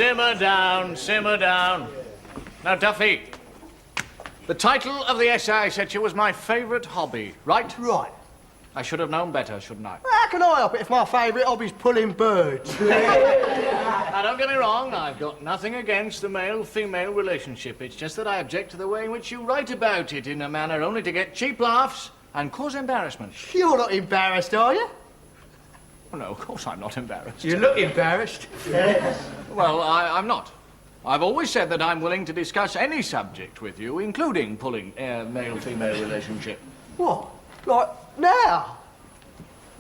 Simmer down, simmer down. Now, Duffy, the title of the essay I sent you was my favourite hobby, right? Right. I should have known better, shouldn't I? How can I help it if my favourite hobby's pulling birds? Now, don't get me wrong, I've got nothing against the male-female relationship. It's just that I object to the way in which you write about it in a manner only to get cheap laughs and cause embarrassment. You're not embarrassed, are you? Oh, no, of course I'm not embarrassed. You look embarrassed. Well, I'm not. I've always said that I'm willing to discuss any subject with you, including pulling male-female relationship. What? Like now?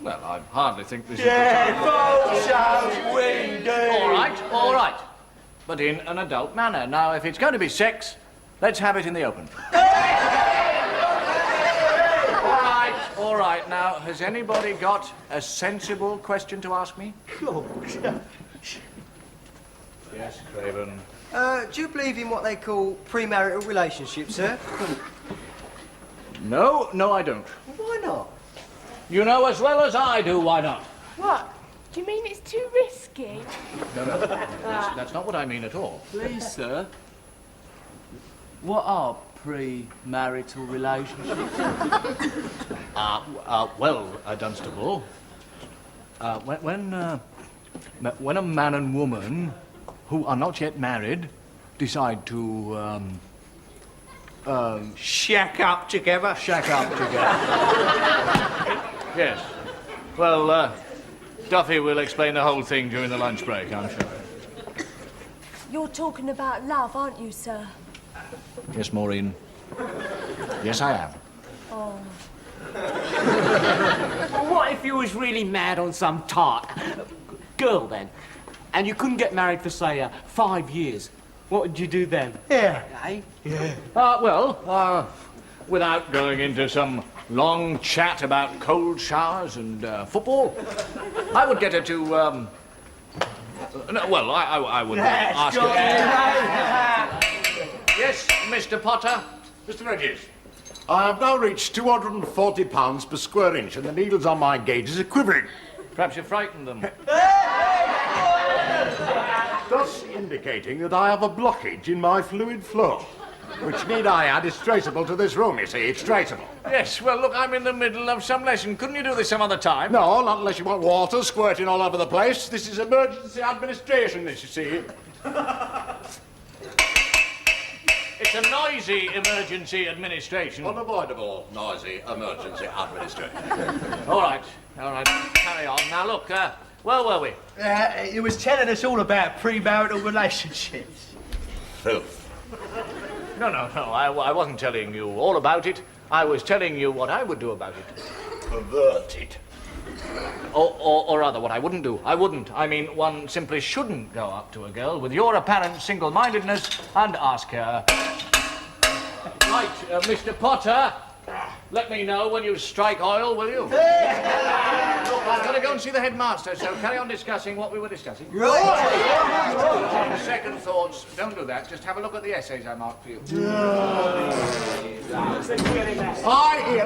Well, I hardly think this is full shows we do. All right. But in an adult manner. Now, if it's going to be sex, let's have it in the open. All right. Now, has anybody got a sensible question to ask me? Yes, Craven. Do you believe in what they call premarital relationships, sir? No, I don't. Why not? You know as well as I do, why not? What? Do you mean it's too risky? No. That's not what I mean at all. Please, sir. What are pre-marital relationships? Well, Dunstable, when a man and woman who are not yet married decide to, Shack up together. shack up together. Yes. Well, Duffy will explain the whole thing during the lunch break, I'm sure. You're talking about love, aren't you, sir? Yes, Maureen. Yes, I am. Oh. Well, what if you was really mad on some tart girl then, and you couldn't get married for, say, 5 years? What would you do then? Yeah. Eh? Well, without going into some long chat about cold showers and football, I would get her to, no, well, I would ask her. Yes, Mr. Potter? Mr. Regis? I have now reached £240 per square inch, and the needles on my gauge is quivering, Perhaps you frightened them. thus indicating that I have a blockage in my fluid flow, which, need I add, is traceable to this room, you see. It's traceable. Yes, well, look, I'm in the middle of some lesson. Couldn't you do this some other time? No, not unless you want water squirting all over the place. This is emergency administration, this, you see. It's a noisy emergency administration. Unavoidable, noisy, emergency administration. All right, carry on. Now, look, where were we? He was telling us all about premarital relationships. Filth. No, I wasn't telling you all about it. I was telling you what I would do about it. Pervert it. Or rather, what I wouldn't do. I wouldn't. I mean, one simply shouldn't go up to a girl with your apparent single-mindedness and ask her... Right, Mr. Potter, let me know when you strike oil, will you? Look, I've got to go and see the headmaster, so carry on discussing what we were discussing. Right. Second thoughts, don't do that. Just have a look at the essays I marked for you.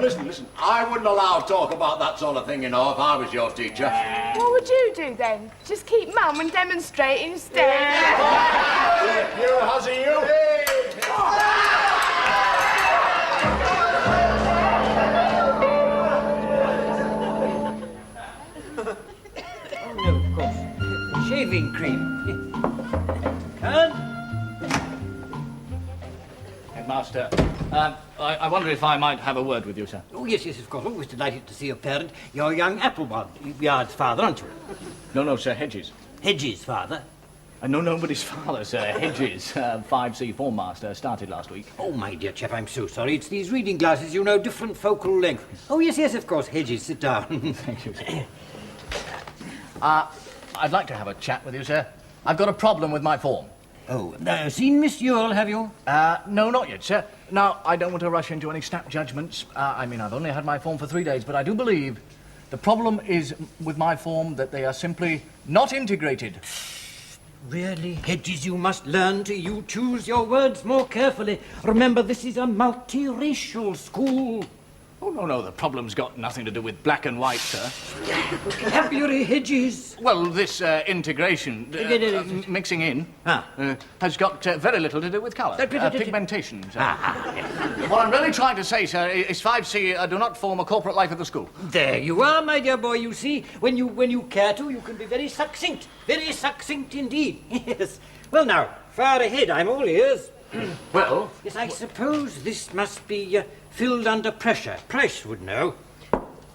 Listen. I wouldn't allow talk about that sort of thing, you know, if I was your teacher. What would you do then? Just keep mum and demonstrate instead? You, hussy, you. Oh, no, of course. Shaving cream. Kern? Headmaster, I wonder if I might have a word with you, sir. Oh, yes, of course. Always delighted to see your parent. You're young Applebud, Yard's father, aren't you? No, sir, Hedges. Hedges' father. No, nobody's father, sir. Hedges, 5C form master, started last week. Oh, my dear chap, I'm so sorry. It's these reading glasses, you know, different focal length. Oh, yes, of course. Hedges, sit down. Thank you, sir. I'd like to have a chat with you, sir. I've got a problem with my form. Oh, seen Miss Ewell, have you? No, not yet, sir. Now, I don't want to rush into any snap judgments. I've only had my form for 3 days, but I do believe the problem is with my form that they are simply not integrated. Really? Hedges, you must learn to choose your words more carefully. Remember, this is a multiracial school. Oh, no, the problem's got nothing to do with black and white, sir. Vocabulary, Hedges. Well, this integration, mixing in, has got very little to do with colour. Pigmentation, sir. What I'm really trying to say, sir, is 5C do not form a corporate life of the school. There you are, my dear boy. You see, when you care to, you can be very succinct indeed. Yes. Well, now, far ahead. I'm all ears. Well? Yes, I suppose this must be filled under pressure. Price would know.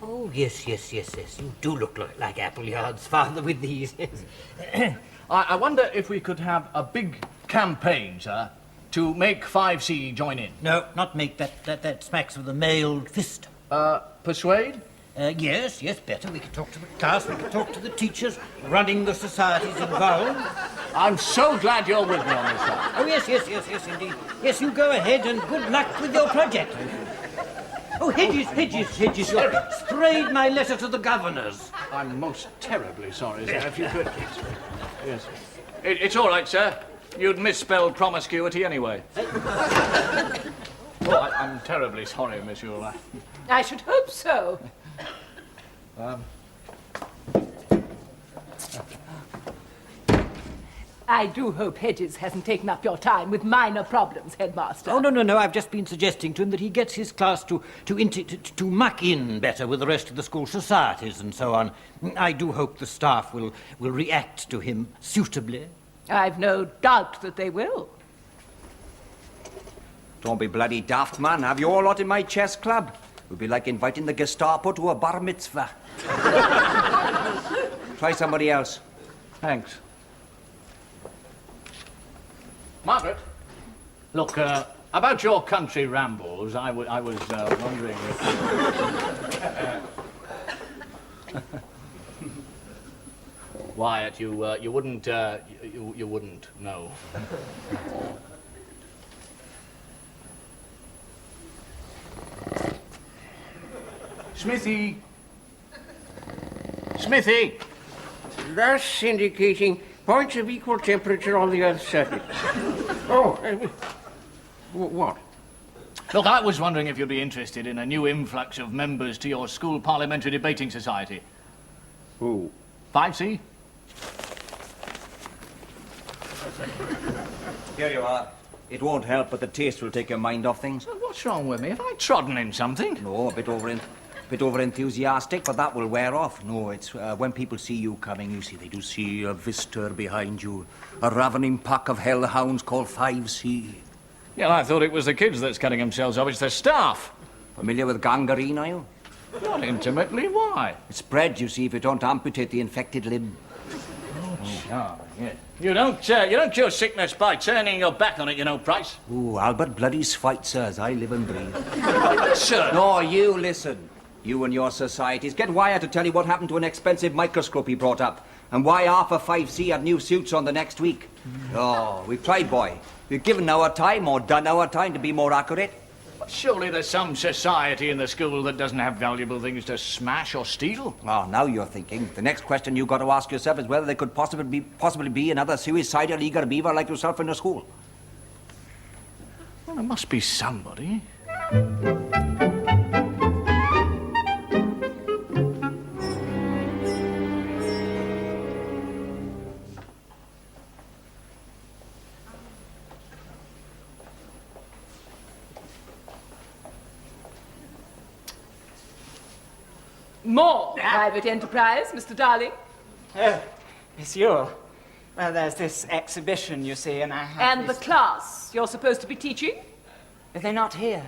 Oh, yes. You do look like Appleyard's father with these. Yes. I wonder if we could have a big campaign, sir, to make 5C join in. No, not make that smacks of the mailed fist. Persuade? Yes, better. We could talk to the class, we could talk to the teachers running the societies involved. I'm so glad you're with me on this, sir. Oh, yes, indeed. Yes, you go ahead and good luck with your project. Oh, Hedges, you sprayed my letter to the governors. I'm most terribly sorry, sir, if you could. Yes. It's all right, sir. You'd misspelled promiscuity anyway. Well, I'm terribly sorry, Miss Yule. I should hope so. I do hope Hedges hasn't taken up your time with minor problems, Headmaster. Oh, no. I've just been suggesting to him that he gets his class to muck in better with the rest of the school societies and so on. I do hope the staff will react to him suitably. I've no doubt that they will. Don't be bloody daft, man. Have you all lot in my chess club? It would be like inviting the Gestapo to a bar mitzvah. Try somebody else. Thanks. Margaret, look, about your country rambles, I was wondering if... Wyatt, you wouldn't, you wouldn't know. Smithy! Thus indicating points of equal temperature on the Earth's surface. Oh, what? Look, I was wondering if you'd be interested in a new influx of members to your school parliamentary debating society. Who? 5C? Here you are. It won't help, but the taste will take your mind off things. Well, what's wrong with me? Have I trodden in something? No, a bit over enthusiastic, but that will wear off. No, it's when people see you coming, you see, they do see a visitor behind you. A ravening pack of hellhounds called 5C. Yeah, I thought it was the kids that's cutting themselves off. It's the staff. Familiar with gangrene, are you? Not intimately. Why? It spreads, you see, if you don't amputate the infected limb. Oh, yeah. You don't cure sickness by turning your back on it, you know, Price. Ooh, Albert bloody Schweitzer, as I live and breathe. Sir. No, you listen. You and your societies. Get Wyatt to tell you what happened to an expensive microscope he brought up, and why half of 5C had new suits on the next week. Oh, we've tried, boy. We've given our time, or done our time, to be more accurate. Surely there's some society in the school that doesn't have valuable things to smash or steal. Oh, now you're thinking. The next question you've got to ask yourself is whether there could possibly be another suicidal eager beaver like yourself in the school. Well, there must be somebody. More private enterprise, Mr. Darling. Oh, Miss Yule. Well, there's this exhibition, you see, and I have And the class you're supposed to be teaching? They're not here.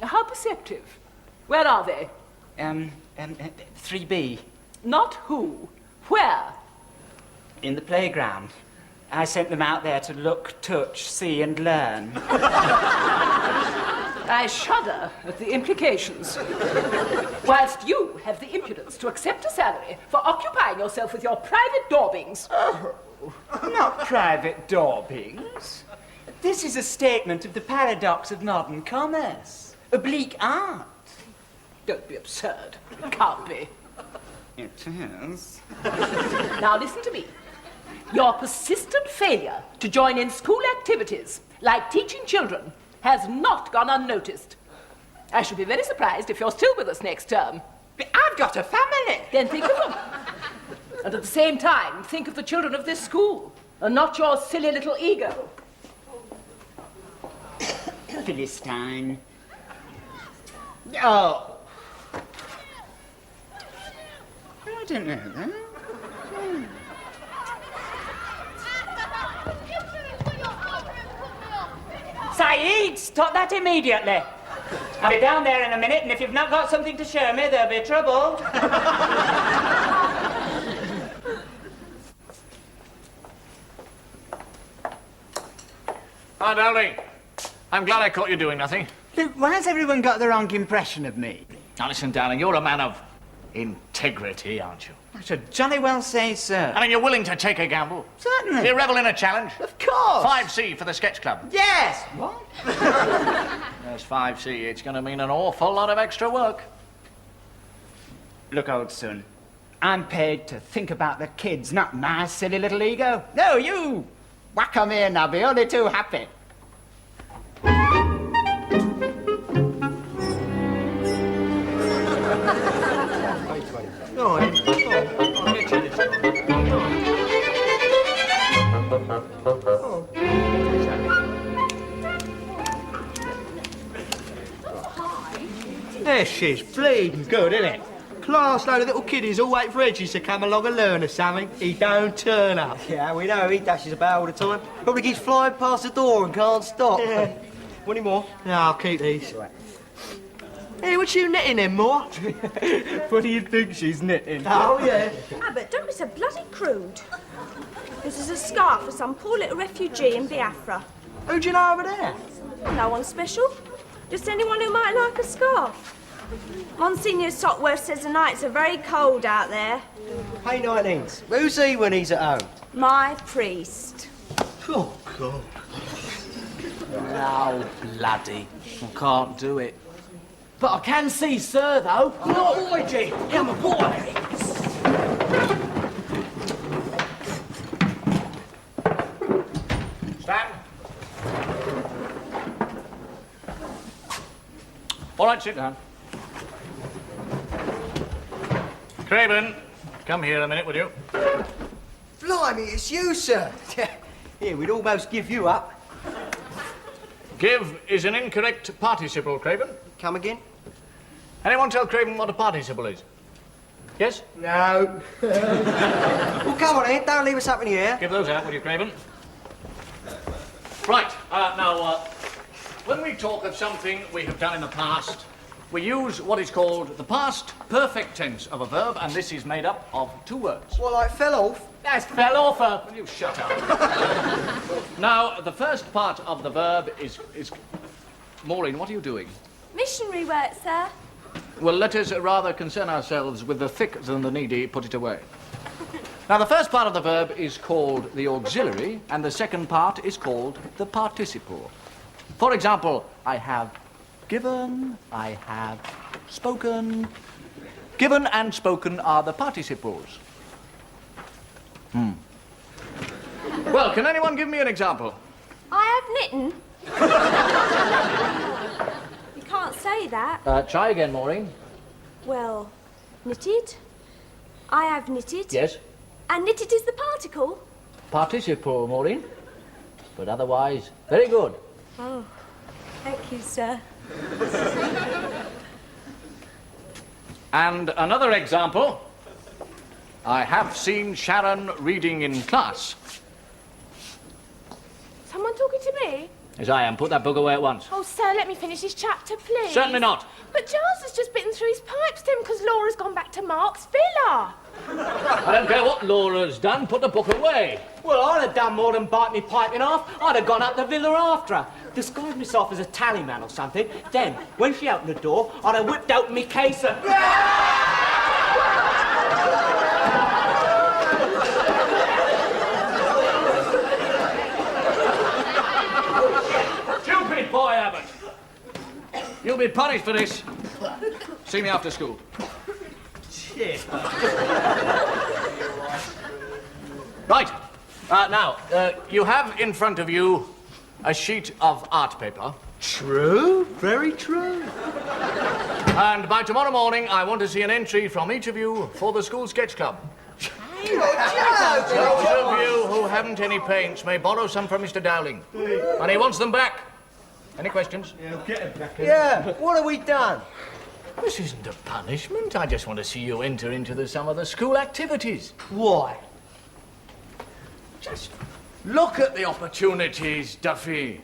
How perceptive. Where are they? 3B. Not who. Where? In the playground. I sent them out there to look, touch, see, and learn. I shudder at the implications. Whilst you have the impudence to accept a salary for occupying yourself with your private daubings. Oh, not private daubings. This is a statement of the paradox of modern commerce. Oblique art. Don't be absurd. It can't be. It is. Now listen to me. Your persistent failure to join in school activities, like teaching children, has not gone unnoticed. I should be very surprised if you're still with us next term. But I've got a family. Then think of them. And at the same time, think of the children of this school, and not your silly little ego. Philistine. Oh. I don't know that. Saeed, stop that immediately. I'll be down there in a minute, and if you've not got something to show me, there'll be trouble. Ah, darling. I'm glad I caught you doing nothing. Luke, why has everyone got the wrong impression of me? Now listen, darling, you're a man of integrity, aren't you? I should jolly well say so. I mean, you're willing to take a gamble. Certainly. You revel in a challenge. Of course. 5C for the sketch club. Yes. What? There's 5C. It's going to mean an awful lot of extra work. Look, old son, I'm paid to think about the kids, not my silly little ego. No, you whack 'em in, I'll be only too happy. This is bleeding good, isn't it? Class load of little kiddies all wait for Edges to come along and learn or something. He don't turn up. Yeah, we know. He dashes about all the time. Probably keeps flying past the door and can't stop. Yeah. Want any more? No, I'll keep these. Hey, what you knitting then, Moore? What do you think she's knitting? Oh, yeah. Abbott, don't be so bloody crude. This is a scarf for some poor little refugee in Biafra. Who do you know over there? No one special. Just anyone who might like a scarf. Monsignor Sockworth says the nights are very cold out there. Hey, 19s. Who's he when he's at home? My priest. Oh, God. Oh, bloody. I can't do it. But I can see Sir, though. Oh, Edgy. I'm a boy. Stand. All right, sit down. Craven, come here a minute, will you? Blimey, it's you, sir. Yeah, we'd almost give you up. Give is an incorrect participle, Craven. Come again? Anyone tell Craven what a participle is? Yes? No. Well, come on, then. Don't leave us up in the air. Give those out, will you, Craven? Right, now, when we talk of something we have done in the past, we use what is called the past perfect tense of a verb, and this is made up of two words. Well, like fell off? That's fell off. Will you shut up? Now, the first part of the verb is... Maureen, what are you doing? Missionary work, sir. Well, let us rather concern ourselves with the thick than the needy. Put it away. Now, the first part of the verb is called the auxiliary, and the second part is called the participle. For example, I have given, I have spoken. Given and spoken are the participles. Well, can anyone give me an example? I have knitting. You can't say that. Try again, Maureen. Well, knitted. I have knitted. Yes. And knitted is the particle. Participle, Maureen. But otherwise, very good. Oh, thank you, sir. And another example. I have seen Sharon reading in class. Someone talking to me? As I am. Put that book away at once. Oh, sir, let me finish this chapter, please. Certainly not. But Giles has just bitten through his pipe stem because Laura's gone back to Mark's villa. I don't care what Laura's done. Put the book away. Well, I'd have done more than bite me piping off. I'd have gone up the villa after her, disguised myself as a tallyman or something. Then, when she opened the door, I'd have whipped open me case and... Stupid boy, Abbott. You'll be punished for this. See me after school. Right. Now, you have in front of you a sheet of art paper. True, very true. And by tomorrow morning, I want to see an entry from each of you for the school sketch club. Those of you who haven't any paints may borrow some from Mr. Dowling. And he wants them back. Any questions? Yeah, what have we done? This isn't a punishment. I just want to see you enter into some of the school activities. Why? Just look at the opportunities, Duffy.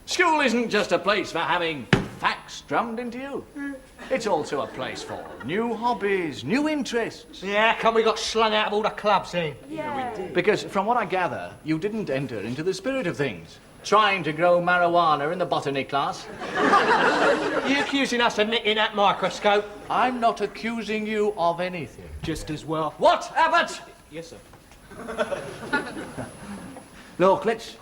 School isn't just a place for having facts drummed into you. It's also a place for new hobbies, new interests. Yeah, come we got slung out of all the clubs then? Yeah. Because from what I gather, you didn't enter into the spirit of things. Trying to grow marijuana in the botany class. You accusing us of nicking that microscope? I'm not accusing you of anything. Just as well. What, Abbott? Yes, sir. Look, let's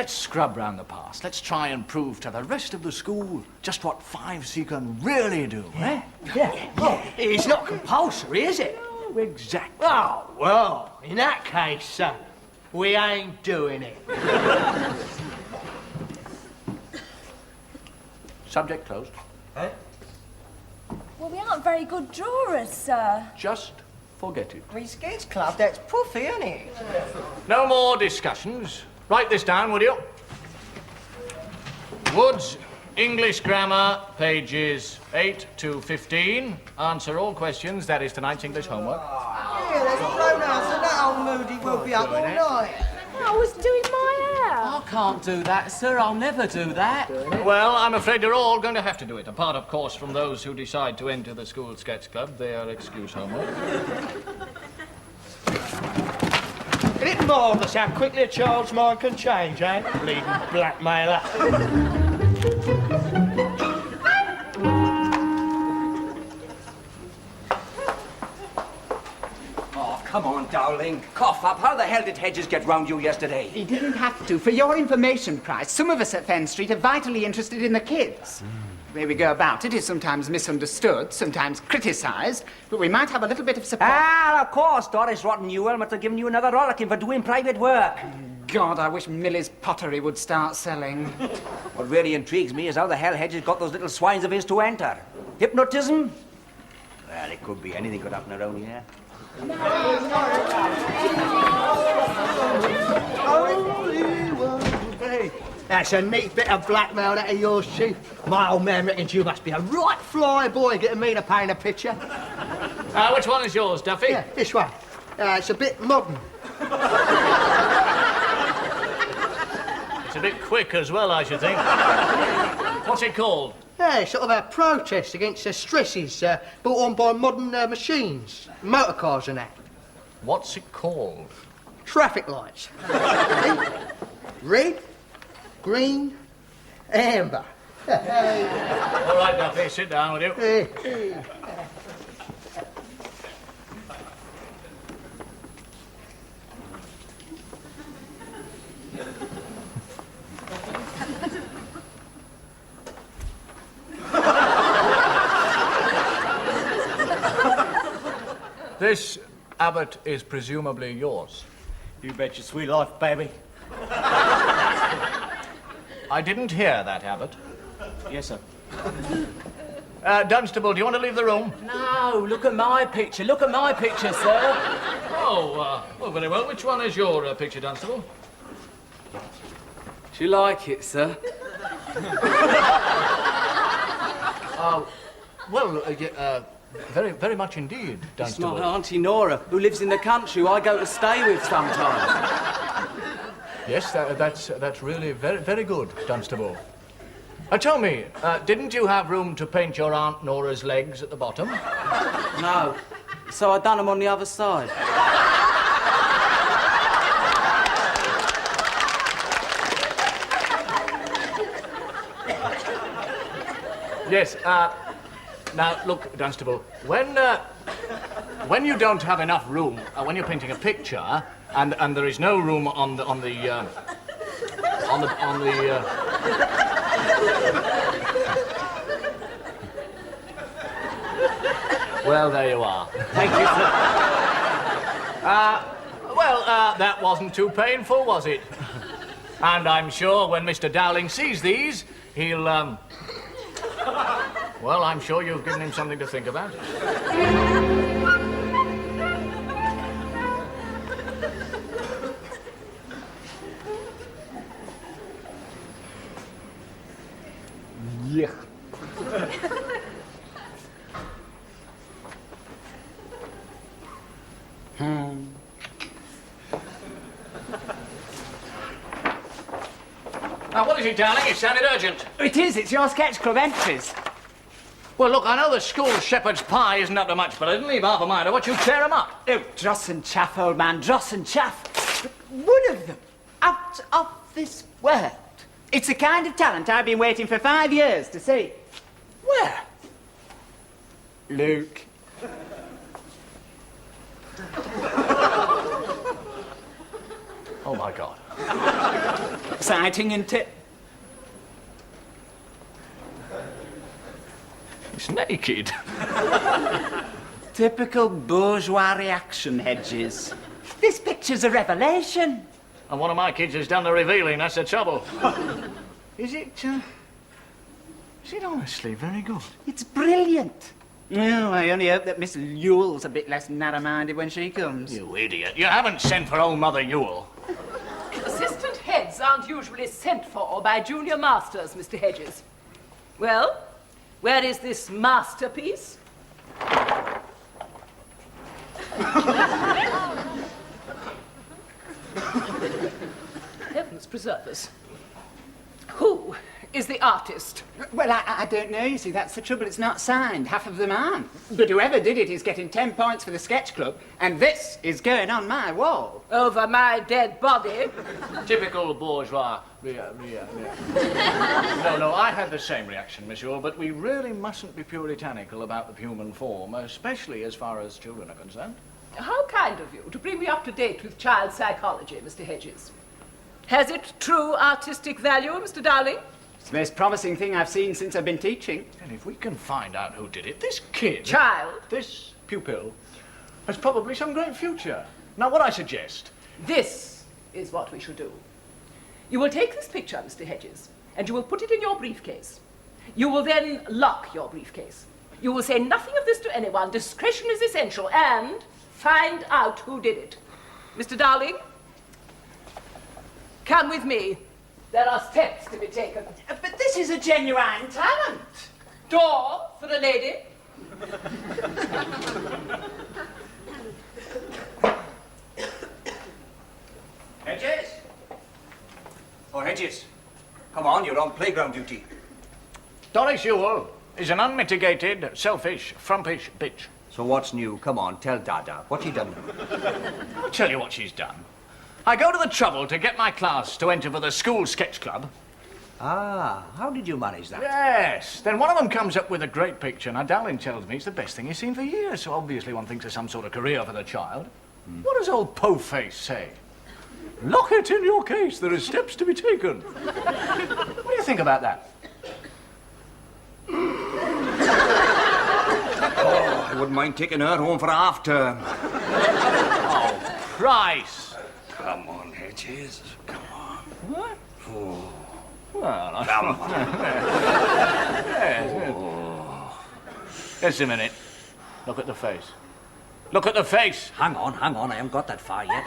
scrub round the past. Let's try and prove to the rest of the school just what 5C can really do, eh? Yeah. It's not compulsory, is it? Oh, exactly. Oh, well, in that case, we ain't doing it. Subject closed. Eh? Well, we aren't very good drawers, sir. Just forget it. We sketch club, that's puffy, isn't it? No more discussions. Write this down, would you? Woods, English grammar, pages 8 to 15. Answer all questions. That is tonight's English homework. Yeah, there's pronouns and that old moody will be up all night. I was doing my hair. I can't do that, sir. I'll never do that. Well, I'm afraid you're all going to have to do it. Apart, of course, from those who decide to enter the school sketch club. They are excuse homework. Isn't it marvellous how quickly a child's mind can change, eh? Bleeding blackmailer. Oh, come on, Dowling. Cough up. How the hell did Hedges get round you yesterday? He didn't have to. For your information, Price, some of us at Fenn Street are vitally interested in the kids. The way we go about it is sometimes misunderstood, sometimes criticised, but we might have a little bit of support. Ah, of course. Doris Rotten Newell must have given you another rollicking for doing private work. God, I wish Millie's pottery would start selling. What really intrigues me is how the hell Hedges got those little swines of his to enter. Hypnotism? Well, it could be anything could happen around here. Hey, that's a neat bit of blackmail, that of yours, Chief. My old man reckons you must be a right fly boy getting me to paint a picture. Which one is yours, Duffy? Yeah, this one. It's a bit modern. It's a bit quick as well, I should think. What's it called? Yeah, sort of a protest against the stresses brought on by modern machines, motor cars and that. What's it called? Traffic lights. Red, green, amber. All right, Duffy, sit down, will you? This, Abbott, is presumably yours. You bet your sweet life, baby. I didn't hear that, Abbott. Yes, sir. Dunstable, do you want to leave the room? No, look at my picture. Look at my picture, sir. Oh, very well. Which one is your picture, Dunstable? Do you like it, sir? Very, very much indeed, It's my Dunstable. Auntie Nora, who lives in the country, who I go to stay with sometimes. Yes, that's really very, very good, Dunstable. Tell me, didn't you have room to paint your Aunt Nora's legs at the bottom? No. So I done them on the other side. Yes, now, look, Dunstable, when you don't have enough room, when you're painting a picture, and there is no room on the well, there you are. Thank you, sir. That wasn't too painful, was it? And I'm sure when Mr. Dowling sees these, He'll, well, I'm sure you've given him something to think about. Yeah. Now, what is it, darling? It sounded urgent. It is. It's your sketch club entries. Well, look, I know the school shepherd's pie isn't up to much, but I didn't leave half a mind. I want you to tear 'em up. Oh, dross and chaff, old man, dross and chaff. But one of them, out of this world. It's the kind of talent I've been waiting for 5 years to see. Where? Luke. Oh, my God. Exciting, isn't it? He's naked. Typical bourgeois reaction, Hedges. This picture's a revelation. And one of my kids has done the revealing, that's the trouble. Is it honestly very good? It's brilliant. Oh, I only hope that Miss Ewell's a bit less narrow-minded when she comes. You idiot. You haven't sent for old Mother Ewell. Assistant heads aren't usually sent for by junior masters, Mr. Hedges. Well, where is this masterpiece? Heavens preserve us. Who is the artist? Well, I don't know, you see, that's the trouble. It's not signed. Half of them aren't. But whoever did it is getting 10 points for the sketch club, and this is going on my wall. Over my dead body? Typical bourgeois. No, I had the same reaction, Miss Ewell, but we really mustn't be puritanical about the human form, especially as far as children are concerned. How kind of you to bring me up to date with child psychology, Mr. Hedges. Has it true artistic value, Mr. Dowling? It's the most promising thing I've seen since I've been teaching. And if we can find out who did it, this kid... Child? This pupil has probably some great future. Now, what I suggest... This is what we should do. You will take this picture, Mr. Hedges, and you will put it in your briefcase. You will then lock your briefcase. You will say nothing of this to anyone. Discretion is essential, and find out who did it. Mr. Dowling, come with me. There are steps to be taken. But this is a genuine talent. Door for the lady. Hedges? Oh, Hedges. Come on, you're on playground duty. Doris Ewell is an unmitigated, selfish, frumpish bitch. So what's new? Come on, tell Dada. What's she done? I'll tell you what she's done. I go to the trouble to get my class to enter for the school sketch club. Ah, how did you manage that? Yes. Then one of them comes up with a great picture. Now, Dowling tells me it's the best thing he's seen for years, so obviously one thinks there's some sort of career for the child. What does old Po-Face say? Lock it in your case. There are steps to be taken. What do you think about that? Oh, I wouldn't mind taking her home for half term. Oh, Price. Come on, Hedges. Come on. What? Oh. Well, Come on. Yes. Just a minute. Look at the face. Look at the face. Hang on, I haven't got that far yet.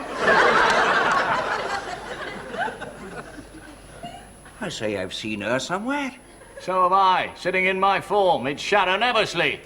I say I've seen her somewhere. So have I, sitting in my form. It's Sharon Eversley.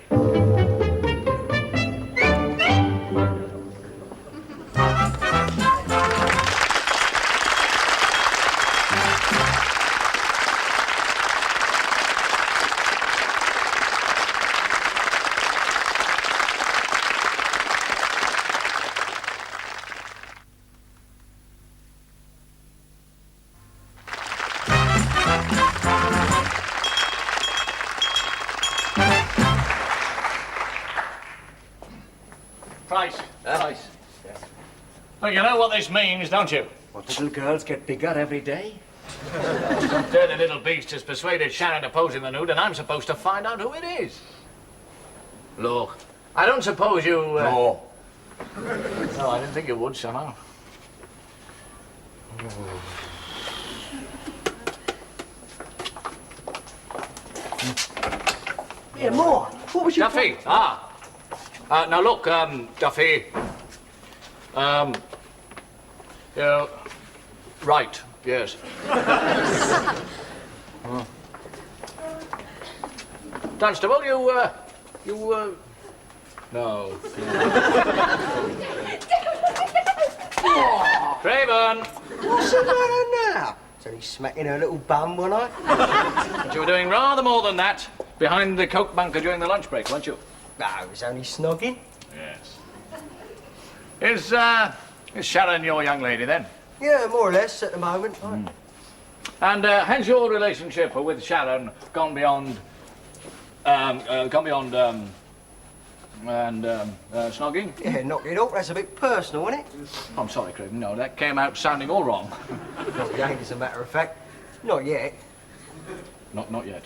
Price. Price. Yes. Well, you know what this means, don't you? What, little girls get bigger every day? Some dirty little beast has persuaded Sharon to pose in the nude, and I'm supposed to find out who it is. Look, I don't suppose you... No. No, I didn't think you would, somehow. Yeah, more. What was your... Duffy, now look, Duffy. Yeah, right, yes. Dunstable, no. Craven! What's the matter now? It's only smacking her little bum, wasn't I? But you were doing rather more than that behind the coke bunker during the lunch break, weren't you? No, it was only snogging. Yes. Is Sharon your young lady, then? Yeah, more or less at the moment. And has your relationship with Sharon gone beyond snogging? Yeah, knock it off. That's a bit personal, isn't it? I'm sorry, Craven. No, that came out sounding all wrong. Not yet, as a matter of fact. Not yet. Not yet.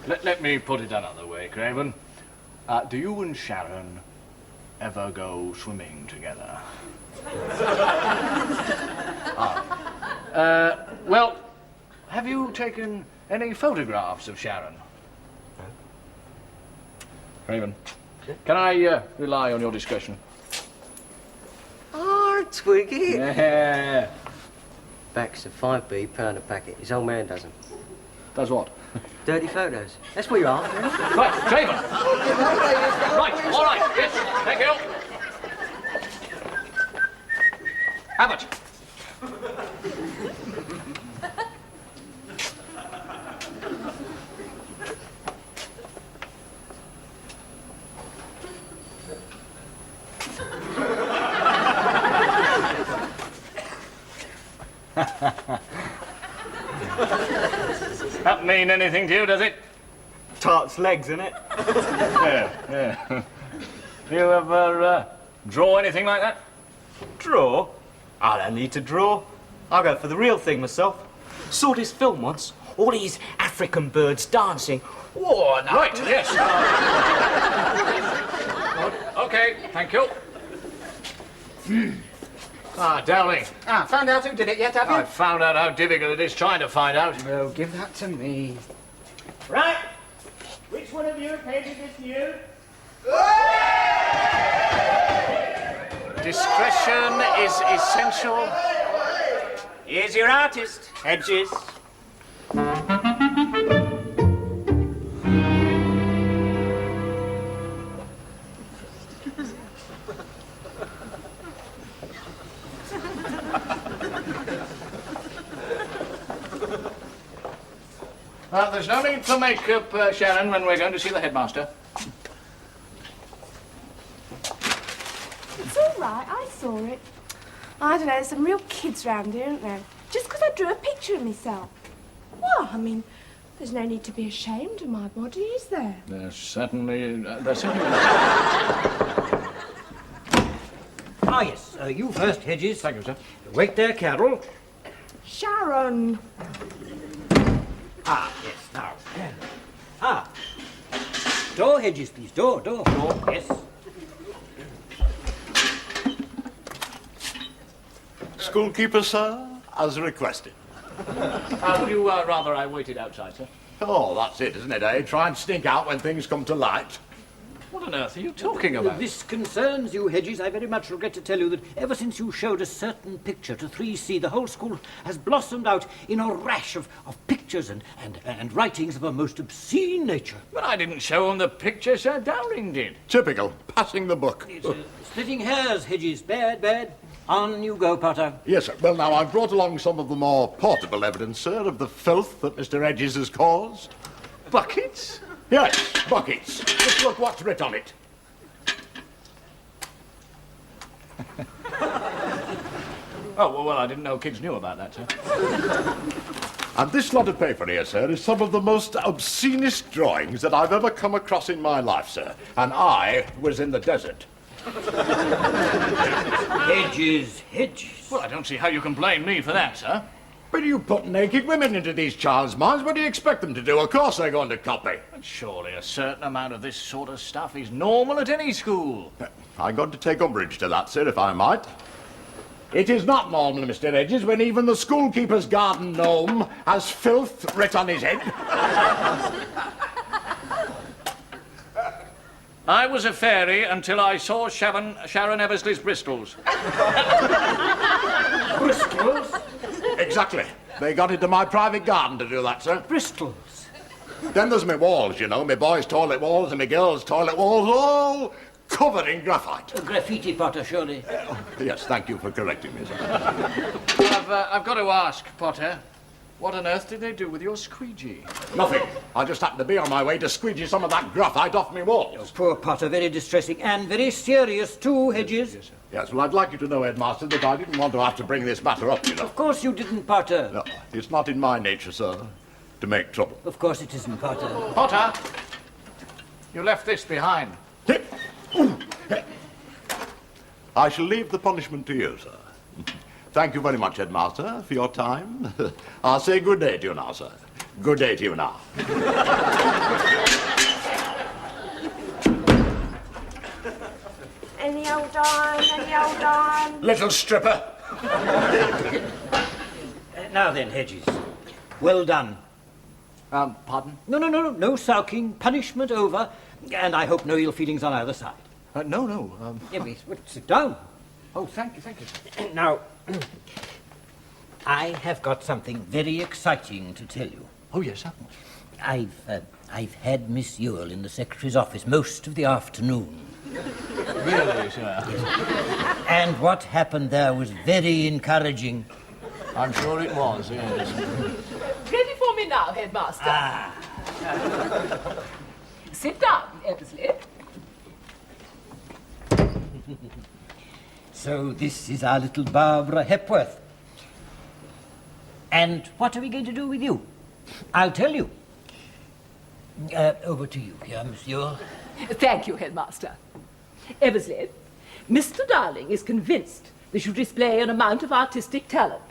Let me put it another way, Craven. Do you and Sharon ever go swimming together? Well, have you taken any photographs of Sharon? No. Craven, can I rely on your discretion? Oh, Twiggy. Yeah. Backs a 5B, pound a packet. His old man doesn't. Does what? Dirty photos. That's what you're after, isn't it? Right, Craven! Right, all right, yes, thank you. Abbott! That mean anything to you, does it? Tart's legs, innit? Yeah. Do you ever draw anything like that? Draw? I don't need to draw. I'll go for the real thing myself. Saw this film once. All these African birds dancing. Whoa, no. Right, yes. Okay, thank you. Dowling. Found out who did it yet, have you? I found out how difficult it is trying to find out. No, give that to me. Right. Which one of you painted this new? Discretion is essential. Here's your artist, Hedges. There's no need for makeup, Sharon, when we're going to see the headmaster. It's all right, I saw it. I don't know, there's some real kids round here, aren't there? Just because I drew a picture of myself. Well, I mean, there's no need to be ashamed of my body, is there? There's certainly... Yes, you first, Hedges. Thank you, sir. Wait there, Carol. Sharon. Yes, now. Door, Hedges, please. Door. Yes. Schoolkeeper, sir, as requested. Would you rather I waited outside, sir? Oh, that's it, isn't it, eh? Try and sneak out when things come to light. What on earth are you talking about? This concerns you, Hedges. I very much regret to tell you that ever since you showed a certain picture to 3C, the whole school has blossomed out in a rash of pictures and writings of a most obscene nature. But I didn't show him the picture, Sir Dowling did. Typical. Passing the buck. It's splitting hairs, Hedges. Bad. On you go, Potter. Yes, sir. Well, now, I've brought along some of the more portable evidence, sir, of the filth that Mr. Hedges has caused. Buckets? Yes, buckets. Just look what's writ on it. Oh, well, I didn't know kids knew about that, sir. And this lot of paper here, sir, is some of the most obscenest drawings that I've ever come across in my life, sir. And I was in the desert. Hedges. Well, I don't see how you can blame me for that, sir. But you put naked women into these child's minds. What do you expect them to do? Of course they're going to copy. But surely a certain amount of this sort of stuff is normal at any school. I'm going to take umbrage to that, sir, if I might. It is not normal, Mr. Hedges, when even the schoolkeeper's garden gnome has filth writ on his head. I was a fairy until I saw Sharon Eversley's Bristols. Bristols? Exactly. They got into my private garden to do that, sir. Bristols? Then there's my walls, you know, my boys' toilet walls and my girls' toilet walls, all covered in graphite. A graffiti, Potter, surely. Yes, thank you for correcting me, sir. I've got to ask, Potter, what on earth did they do with your squeegee? Nothing. I just happened to be on my way to squeegee some of that graphite off my walls. Oh, poor Potter, very distressing and very serious too, Hedges. Yes, sir. Yes, well, I'd like you to know, Headmaster, that I didn't want to have to bring this matter up, you know. Of course you didn't, Potter. No, it's not in my nature, sir, to make trouble. Of course it isn't, Potter. Potter, you left this behind. I shall leave the punishment to you, sir. Thank you very much, Headmaster, for your time. I'll say good day to you now, sir. Good day to you now. Any old dime. Little stripper. Now then, Hedges. Well done. Pardon? No sulking. Punishment over. And I hope no ill feelings on either side. No. Yeah, but sit down. Oh, thank you. Now, I have got something very exciting to tell you. Oh, yes, sir. I've had Miss Ewell in the secretary's office most of the afternoon. Really, sir? Yes. And what happened there was very encouraging. I'm sure it was, yes. Ready for me now, Headmaster. Sit down, Eversley. So this is our little Barbara Hepworth. And what are we going to do with you? I'll tell you. Over to you here, Miss Ewell. Thank you, Headmaster. Eversley, Mr. Darling is convinced that you display an amount of artistic talent.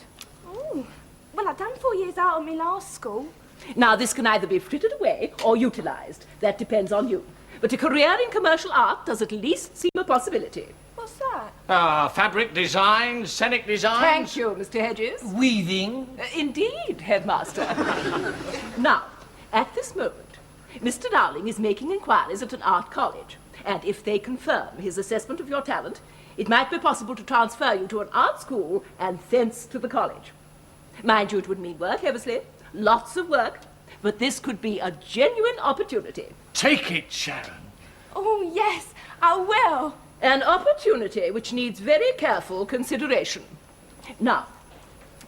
Oh, well, I've done 4 years out of my last school. Now, this can either be frittered away or utilised. That depends on you. But a career in commercial art does at least seem a possibility. What's that? Fabric design, scenic design. Thank you, Mr. Hedges. Weaving. Indeed, Headmaster. Now, at this moment, Mr. Darling is making inquiries at an art college, and if they confirm his assessment of your talent, it might be possible to transfer you to an art school and thence to the college. Mind you, it would mean work, Eversley, lots of work, but this could be a genuine opportunity. Take it, Sharon. Oh, yes, I will. An opportunity which needs very careful consideration. Now,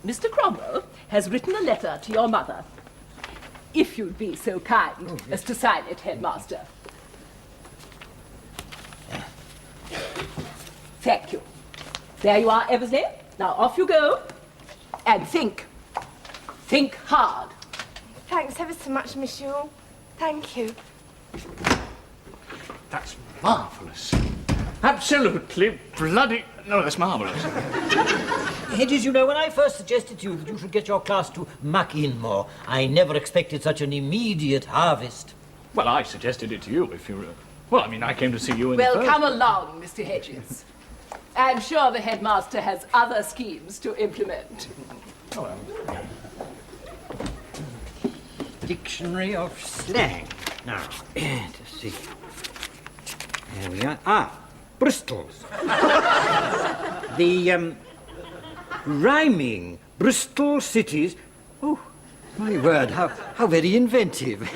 Mr. Cromwell has written a letter to your mother. If you'd be so kind as to sign it, Headmaster. Thank you. There you are, Eversley. Now off you go. And think. Think hard. Thanks ever so much, Miss Ewell. Thank you. That's marvellous. Absolutely bloody... No, that's marvellous. Hedges, you know, when I first suggested to you that you should get your class to muck in more, I never expected such an immediate harvest. Well, I suggested it to you if you... Well, I mean, I came to see you in Well, the first... come along, Mr. Hedges. I'm sure the headmaster has other schemes to implement. Oh, well. Dictionary of slang. Now, to see. There we are. Bristols. The, rhyming Bristol cities. Oh, my word, how very inventive.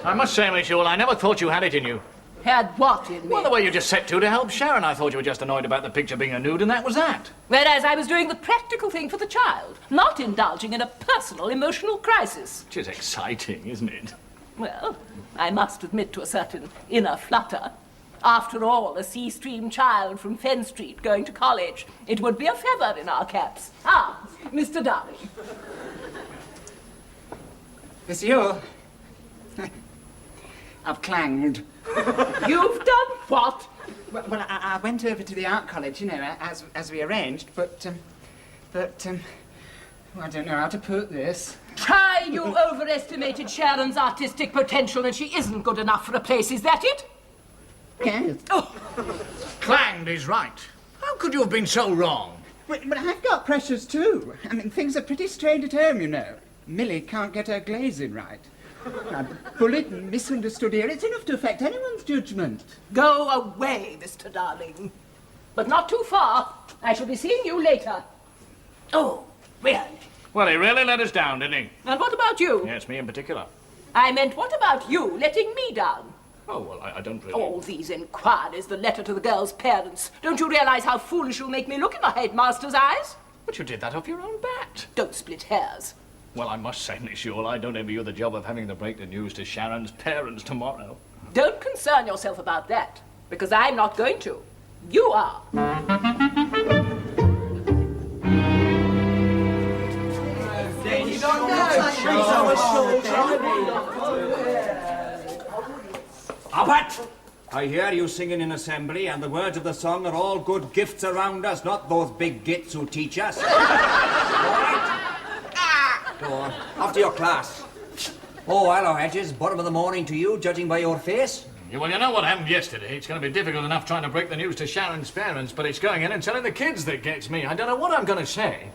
I must say, Miss Ewell, I never thought you had it in you. Had what in me? Well, the way you just set to help Sharon. I thought you were just annoyed about the picture being a nude, and that was that. Whereas I was doing the practical thing for the child, not indulging in a personal emotional crisis. Which is exciting, isn't it? Well, I must admit to a certain inner flutter. After all, a sea-stream child from Fen Street going to college, it would be a feather in our caps. Ah, Mr. Darling. Miss Ewell, I've clanged. You've done what? Well, I went over to the art college, you know, as we arranged, but I don't know how to put this. Try, you overestimated Sharon's artistic potential and she isn't good enough for a place, is that it? Yes. Oh. Clanged is right. could you have been so wrong? But I've got pressures too. I mean, things are pretty strained at home, you know. Millie can't get her glazing right. A bullet misunderstood here, it's enough to affect anyone's judgment. Go away, Mr. Darling. But not too far. I shall be seeing you later. Oh, really? Well, he really let us down, didn't he? And what about you? Yes, me in particular. I meant, what about you letting me down? Oh, well, I don't really... All these inquiries, the letter to the girl's parents. Don't you realize how foolish you'll make me look in the headmaster's eyes? But you did that off your own bat. Don't split hairs. Well, I must say, Miss Yule, I don't envy you the job of having to break the news to Sharon's parents tomorrow. Don't concern yourself about that, because I'm not going to. You are. Albert! I hear you singing in assembly, and the words of the song are all good gifts around us, not those big gits who teach us. All right? Go on, after your class. Oh, hello, Hedges. Bottom of the morning to you, judging by your face. Yeah, well, you know what happened yesterday. It's going to be difficult enough trying to break the news to Sharon's parents, but it's going in and telling the kids that gets me. I don't know what I'm going to say.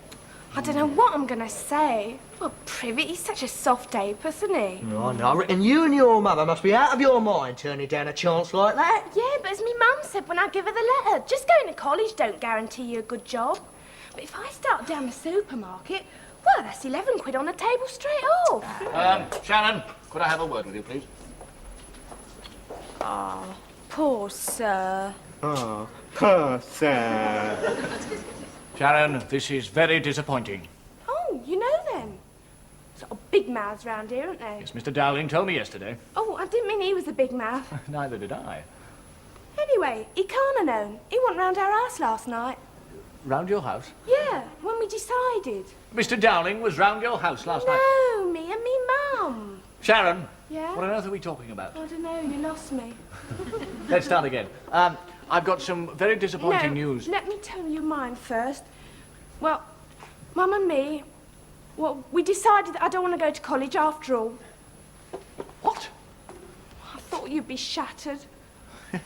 I don't know what I'm going to say. Well, Privet, he's such a soft ape, isn't he? I know. I reckon you and your mother must be out of your mind turning down a chance like that. Yeah, but as me mum said when I give her the letter, just going to college don't guarantee you a good job. But if I start down the supermarket, well, that's 11 quid on the table straight off. Sharon, could I have a word with you, please? Oh, poor sir. Oh, poor sir. Sharon, this is very disappointing. Oh, you know them. Sort of big mouths round here, aren't they? Yes, Mr. Dowling told me yesterday. Oh, I didn't mean he was a big mouth. Neither did I. Anyway, he can't have known. He went round our house last night. Round your house? Yeah, when we decided. Mr. Dowling was round your house last night. No, me and me mum. Sharon, Yeah? what on earth are we talking about? I don't know, you lost me. Let's start again. I've got some very disappointing news. Let me tell you mine first. Well, Mum and me, well, we decided that I don't want to go to college after all. What? I thought you'd be shattered.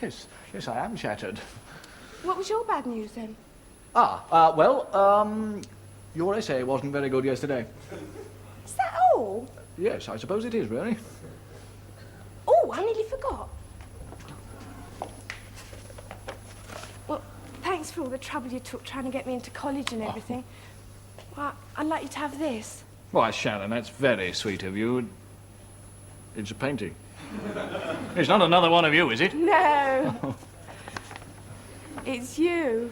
Yes, I am shattered. What was your bad news then? Your essay wasn't very good yesterday. Is that all? Yes, I suppose it is, really. Oh, I nearly forgot. Well, thanks for all the trouble you took trying to get me into college and everything. Well, I'd like you to have this. Why, Sharon, that's very sweet of you. It's a painting. It's not another one of you, is it? No. It's you.